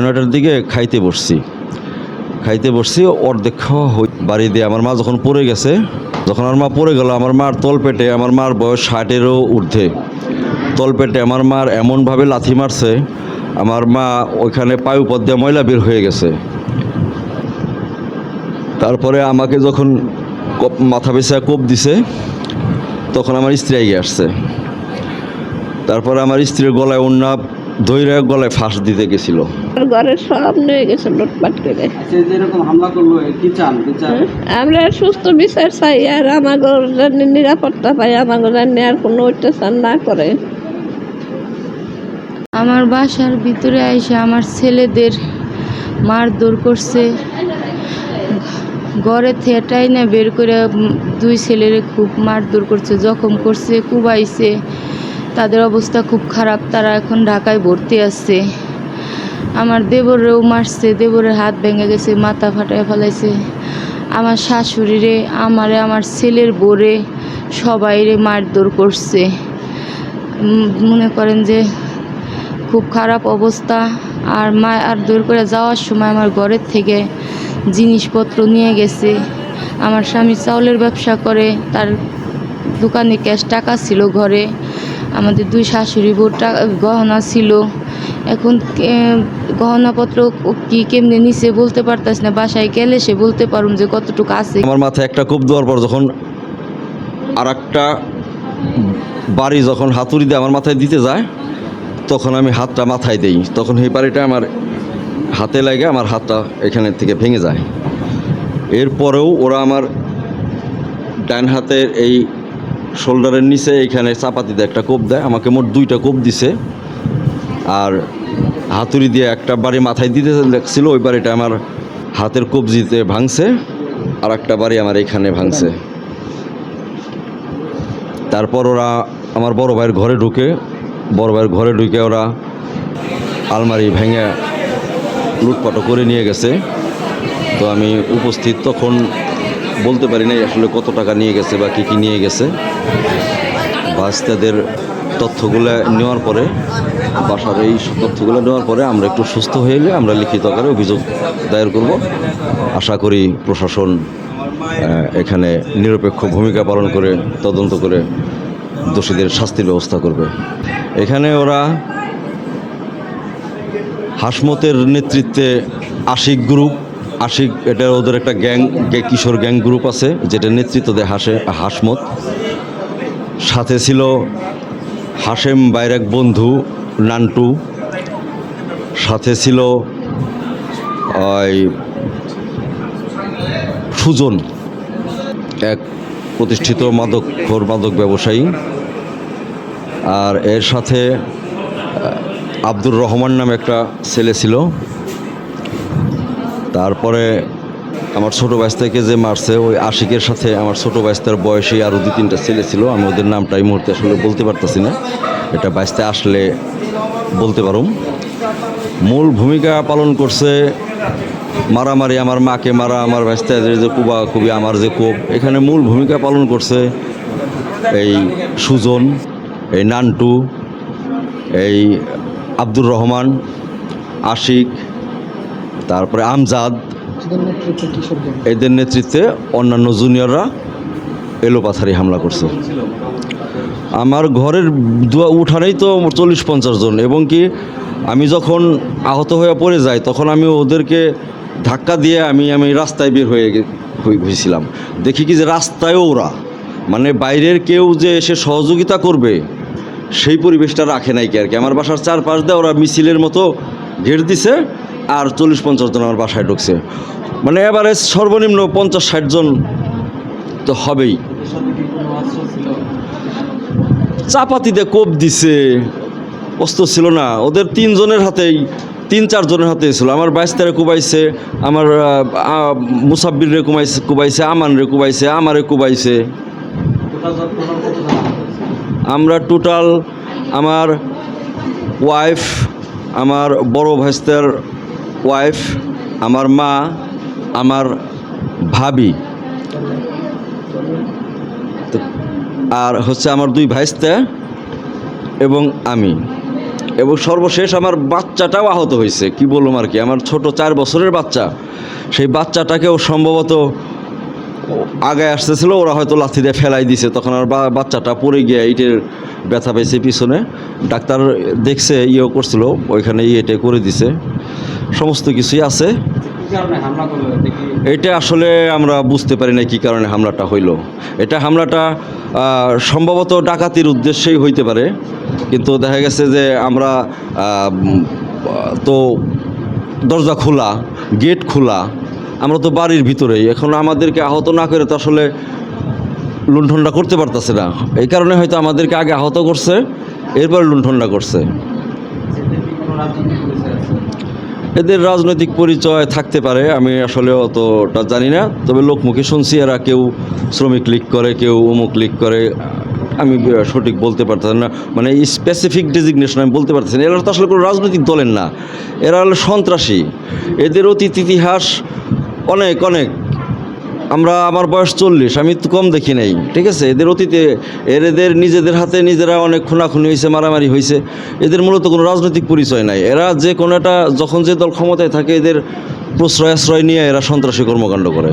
9টার দিকে খাইতে বসছি অর্ধেক খাওয়া বাড়ি দিয়ে আমার মা যখন পড়ে গেছে, যখন আমার মা পড়ে গেল, আমার মার তলপেটে, আমার মার বয়স 60-এরও ঊর্ধ্বে, তলপেটে আমার মার এমনভাবে লাথি মারছে, আমার মা ওইখানে পায়ু পথ দিয়ে ময়লা বের হয়ে গেছে। তারপরে আমাকে যখন মাথা পেঁচা কোপ দিছে, তখন আমার স্ত্রী এগিয়ে আসছে। তারপরে আমার স্ত্রীর গলায় ওড়না ধইরা গলায় ফাঁস দিতে গেছিল। ঘরের সব নিয়ে গেছে লুটপাট করে। যেরকম হামলা করলো কি চান বিচার? আমরা সুস্থ বিচার চাই, আর আমাদের নিরাপত্তা পাই, আমাদের আর কোনো অত্যাচার না করে। আমার বাসার ভিতরে আইসা আমার ছেলেদের মারধর করছে, ঘরে থেটাই না বের করে 2 ছেলেরে খুব মারধর করছে, জখম করছে, কুবাইছে। তাদের অবস্থা খুব খারাপ, তারা এখন ঢাকায় ভর্তি আছে। আমার দেবরেও মারছে, দেবরের হাত ভেঙে গেছে, মাথা ফাটায় ফেলাইছে। আমার শাশুড়িরে, আমারে, আমার ছেলের বোরে সবাইরে মারধর করছে। মনে করেন যে খুব খারাপ অবস্থা। আর মারধর করে যাওয়ার সময় আমার ঘরের থেকে জিনিসপত্র নিয়ে গেছে। আমার স্বামী চাউলের ব্যবসা করে, তার দোকানে ক্যাশ টাকা ছিল ঘরে। আমাদের 2 শাশুড়ি বউ গহনা ছিল। এখন গহনাপত্র কি কেমনে নিচে বলতে পারতাস না, বাসায় গেলে সে বলতে পারুম যে কতটুকু আছে। আমার মাথায় একটা কোপ দেওয়ার পর যখন আর একটা বাড়ি যখন হাতুড়ি দিয়ে আমার মাথায় দিতে যায়, তখন আমি হাতটা মাথায় দেই, তখন এই বাড়িটা আমার হাতে লাগে, আমার হাতটা এখানে থেকে ভেঙে যায়। এরপরেও ওরা আমার ডান হাতের এই শোল্ডারের নিচে এইখানে চাপাতিতে একটা কোপ দেয়, আমাকে মোট 2টা কোপ দিছে। আর হাতুড়ি দিয়ে একটা বাড়ি মাথায় দিতে লাগছিল, ওই বাড়িটা আমার হাতের কবজিতে ভাঙছে, আর একটা বাড়ি আমার এইখানে ভাঙছে। তারপর ওরা আমার বড় ভাইয়ের ঘরে ঢুকে ওরা আলমারি ভেঙে লুটপাটও করে নিয়ে গেছে। তো আমি উপস্থিত, তখন বলতে পারি নাই আসলে কত টাকা নিয়ে গেছে বা কী নিয়ে গেছে। বাচ্চাদের তথ্যগুলো নেওয়ার পরে, বাসার এই তথ্যগুলো নেওয়ার পরে আমরা একটু সুস্থ হয়ে এলে আমরা লিখিত আকারে অভিযোগ দায়ের করব। আশা করি প্রশাসন এখানে নিরপেক্ষ ভূমিকা পালন করে তদন্ত করে দোষীদের শাস্তির ব্যবস্থা করবে। এখানে ওরা হাসমতের নেতৃত্বে আশিক, এটা ওদের একটা কিশোর গ্যাং গ্রুপ আছে, যেটা নেতৃত্ব দেয় হাসমত। সাথে ছিল হাশেম বাইরাক বন্ধু নান্টু, সাথে ছিল ওই সুজন, এক প্রতিষ্ঠিত মাদক ব্যবসায়ী। আর এর সাথে আব্দুর রহমান নামে একটা ছেলে ছিল। তারপরে আমার ছোটো বাইস্তাকে যে মারছে, ওই আশিকের সাথে আমার ছোটো বাইস্তার বয়সী আরও 2-3টা ছেলে ছিল। আমি ওদের নামটা এই মুহূর্তে আসলে বলতে পারতেছি না, এটা বাইস্তে আসলে বলতে পারুম। মূল ভূমিকা পালন করছে মারামারি, আমার মাকে মারা, আমার বাইস্তাদের যে কুবাকুবি, আমার যে কোপ, এখানে মূল ভূমিকা পালন করছে এই সুজন, এই নান্টু, এই আব্দুর রহমান, আশিক, তারপরে আমজাদ। এদের নেতৃত্বে অন্যান্য জুনিয়ররা এলোপাথারি হামলা করছে। আমার ঘরের উঠানেই তো 40-50 জন, এবং কি আমি যখন আহত হয়ে পড়ে যাই, তখন আমি ওদেরকে ধাক্কা দিয়ে আমি রাস্তায় বের হয়েছিলাম। দেখি কি যে রাস্তায়ও ওরা, মানে বাইরের কেউ যে এসে সহযোগিতা করবে সেই পরিবেশটা রাখে নাই কি আর কি। আমার বাসার চারপাশ দিয়ে ওরা মিছিলের মতো ঘের দিছে, আর 40-50 জন আমার বাসায় ঢুকছে। মানে এভারেজ সর্বনিম্ন 50-60 জন তো হবেই। চাপাতিতে কোপ দিছে, অস্ত্র ছিল না ওদের। 3 জনের হাতেই, 3-4 জনের হাতে ছিল। আমার বাইস্তারে কুবাইছে, আমার মুসাব্বিরে কুবাইছে, আমানরে কুবাইছে, আমারে কুবাইছে। আমরা টোটাল, আমার ওয়াইফ, আমার বড় ভাইস্তার ওয়াইফ, আমার মা, আমার ভাবি, আর হচ্ছে আমার 2 ভাইস্তা এবং আমি, এবং সর্বশেষ আমার বাচ্চাটাও আহত হয়েছে, কি বললাম আর কি, আমার ছোট 4 বছরের বাচ্চা, সেই বাচ্চাটাকেও সম্ভবত আগে আসতেছিল, ওরা হয়তো লাথি দিয়ে ফেলাই দিছে, তখন আর বাচ্চাটা পড়ে গিয়ে ইটের ব্যথা পেয়েছে পিছনে, ডাক্তার দেখছে ইয়েও করছিল, ওইখানে ইয়েটে করে দিছে, সমস্ত কিছুই আছে। কি কারণে হামলা করলো দেখি? এটা আসলে আমরা বুঝতে পারি না কী কারণে হামলাটা হইল। এটা হামলাটা সম্ভবত ডাকাতির উদ্দেশ্যেই হইতে পারে, কিন্তু দেখা গেছে যে আমরা তো দরজা খোলা, গেট খোলা, আমরা তো বাড়ির ভিতরেই, এখন আমাদেরকে আহত না করে তো আসলে লুণ্ঠনটা করতে পারতেছে না, এই কারণে হয়তো আমাদেরকে আগে আহত করছে, এরপর লুণ্ঠনটা করছে। এদের কি কোনো রাজনৈতিক পরিচয় আছে? এদের রাজনৈতিক পরিচয় থাকতে পারে, আমি আসলে অতটা জানি না, তবে লোকমুখে শুনছি এরা কেউ শ্রমিক লীগ করে, কেউ অমুক লীগ করে, আমি সঠিক বলতে পারতেছি না, মানে স্পেসিফিক ডেজিগনেশন আমি বলতে পারতেছি না। এরা তো আসলে কোনো রাজনৈতিক দলের না, এরা হলো সন্ত্রাসী। এদের অতীত ইতিহাস অনেক অনেক, আমার বয়স 40, আমি তো কম দেখি নাই, ঠিক আছে। এদের অতীতে এদের নিজেদের হাতে নিজেরা অনেক খুনাখুনি হয়েছে, মারামারি হয়েছে, এদের মূলত কোনো রাজনৈতিক পরিচয় নাই। এরা যে কোনো একটা, যখন যে দল ক্ষমতায় থাকে, এদের প্রশ্রয় নিয়ে এরা সন্ত্রাসী কর্মকাণ্ড করে।